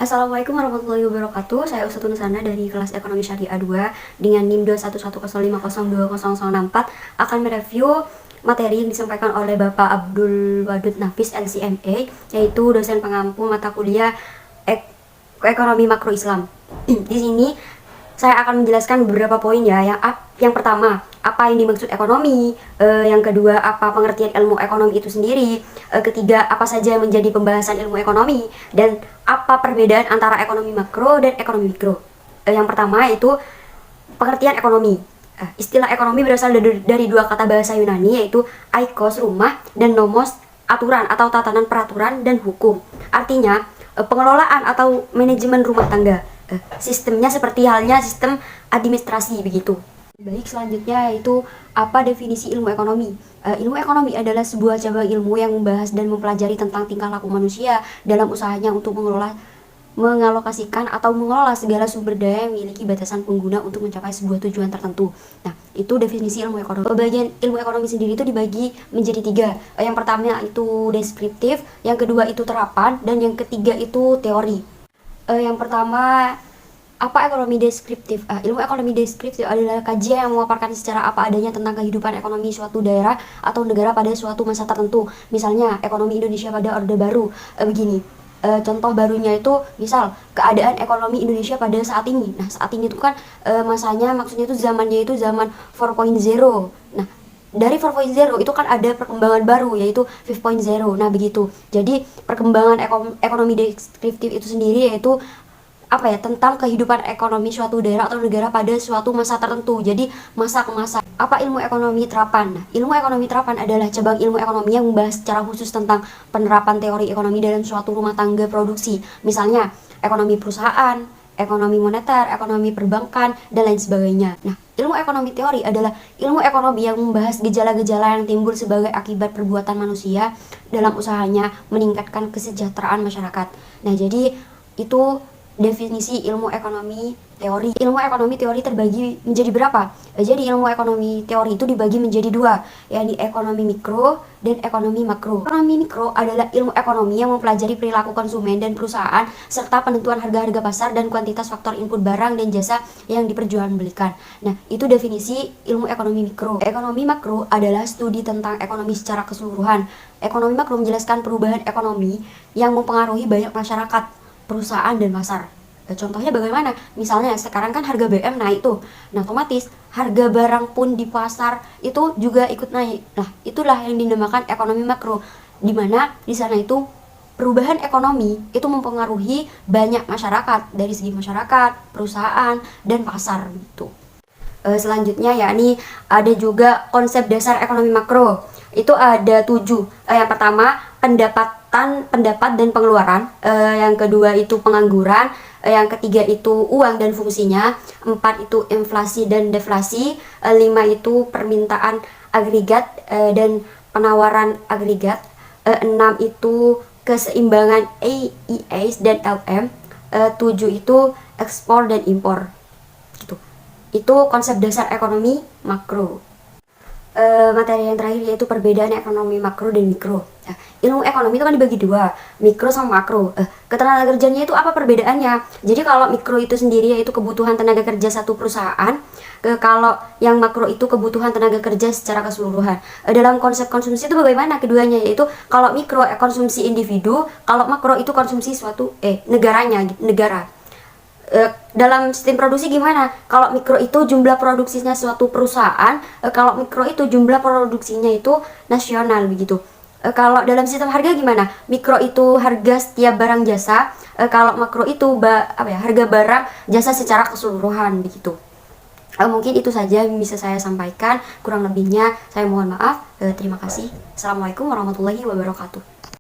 Assalamualaikum warahmatullahi wabarakatuh. Saya Ustazah Nusana dari kelas Ekonomi Syariah 2 dengan NIM 21105020064 akan mereview materi yang disampaikan oleh Bapak Abdul Wadud Nafis LCMA, yaitu dosen pengampu mata kuliah Ekonomi Makro Islam. Di sini saya akan menjelaskan beberapa poin ya. Yang pertama, apa yang dimaksud ekonomi, yang kedua, apa pengertian ilmu ekonomi itu sendiri, ketiga, apa saja yang menjadi pembahasan ilmu ekonomi, dan apa perbedaan antara ekonomi makro dan ekonomi mikro. Yang pertama itu pengertian ekonomi. Istilah ekonomi berasal dari dua kata bahasa Yunani, yaitu aikos rumah dan nomos aturan atau tatanan peraturan dan hukum. Artinya pengelolaan atau manajemen rumah tangga. Sistemnya seperti halnya sistem administrasi begitu. Baik, selanjutnya yaitu apa definisi ilmu ekonomi. Ilmu ekonomi adalah sebuah cabang ilmu yang membahas dan mempelajari tentang tingkah laku manusia dalam usahanya untuk mengalokasikan atau mengelola segala sumber daya yang memiliki batasan pengguna untuk mencapai sebuah tujuan tertentu. Nah, itu definisi ilmu ekonomi. Bagian ilmu ekonomi sendiri itu dibagi menjadi tiga. Yang pertama itu deskriptif, yang kedua itu terapan, dan yang ketiga itu teori. Yang pertama, apa ekonomi deskriptif? Ilmu ekonomi deskriptif adalah kajian yang memaparkan secara apa adanya tentang kehidupan ekonomi suatu daerah atau negara pada suatu masa tertentu. Misalnya, ekonomi Indonesia pada Orde Baru. Begini, contoh barunya itu misal keadaan ekonomi Indonesia pada saat ini. Nah, saat ini itu kan masanya, maksudnya itu zamannya itu zaman 4.0. Nah, dari 4.0 itu kan ada perkembangan baru, yaitu 5.0. Nah, begitu. Jadi perkembangan ekonomi deskriptif itu sendiri yaitu tentang kehidupan ekonomi suatu daerah atau negara pada suatu masa tertentu. Jadi masa ke masa. Apa ilmu ekonomi terapan? Nah, ilmu ekonomi terapan adalah cabang ilmu ekonomi yang membahas secara khusus tentang penerapan teori ekonomi dalam suatu rumah tangga produksi. Misalnya ekonomi perusahaan, ekonomi moneter, ekonomi perbankan, dan lain sebagainya. Nah, ilmu ekonomi teori adalah ilmu ekonomi yang membahas gejala-gejala yang timbul sebagai akibat perbuatan manusia dalam usahanya meningkatkan kesejahteraan masyarakat. Nah, jadi itu definisi ilmu ekonomi teori. Ilmu ekonomi teori terbagi menjadi berapa? Jadi ilmu ekonomi teori itu dibagi menjadi dua, yakni ekonomi mikro dan ekonomi makro. Ekonomi mikro adalah ilmu ekonomi yang mempelajari perilaku konsumen dan perusahaan serta penentuan harga-harga pasar dan kuantitas faktor input barang dan jasa yang diperjualbelikan. Nah, itu definisi ilmu ekonomi mikro. Ekonomi makro adalah studi tentang ekonomi secara keseluruhan. Ekonomi makro menjelaskan perubahan ekonomi yang mempengaruhi banyak masyarakat, perusahaan, dan pasar. Contohnya bagaimana? Misalnya sekarang kan harga BBM naik tuh. Nah, otomatis harga barang pun di pasar itu juga ikut naik. Nah, itulah yang dinamakan ekonomi makro, di mana di sana itu perubahan ekonomi itu mempengaruhi banyak masyarakat, dari segi masyarakat, perusahaan, dan pasar gitu. Selanjutnya yakni ada juga konsep dasar ekonomi makro. Itu ada 7. Yang pertama pendapat dan pengeluaran. Yang kedua itu pengangguran. Yang ketiga itu uang dan fungsinya. 4 itu inflasi dan deflasi. 5 itu permintaan agregat dan penawaran agregat. 6 itu keseimbangan AES dan LM. 7 itu ekspor dan impor. Gitu. Itu konsep dasar ekonomi makro. Materi yang terakhir yaitu perbedaan ekonomi makro dan mikro. Ilmu ekonomi itu kan dibagi dua, mikro sama makro. Ketenaga kerjanya itu apa perbedaannya? Jadi kalau mikro itu sendiri yaitu kebutuhan tenaga kerja satu perusahaan, kalau yang makro itu kebutuhan tenaga kerja secara keseluruhan. Dalam konsep konsumsi itu bagaimana keduanya? Yaitu kalau mikro konsumsi individu, kalau makro itu konsumsi suatu negaranya, negara. Dalam sistem produksi gimana? Kalau mikro itu jumlah produksinya suatu perusahaan, kalau mikro itu jumlah produksinya itu nasional begitu. Kalau dalam sistem harga gimana? Mikro itu harga setiap barang jasa, kalau makro itu harga barang jasa secara keseluruhan begitu. Mungkin itu saja yang bisa saya sampaikan, kurang lebihnya saya mohon maaf. Terima kasih. Assalamualaikum warahmatullahi wabarakatuh.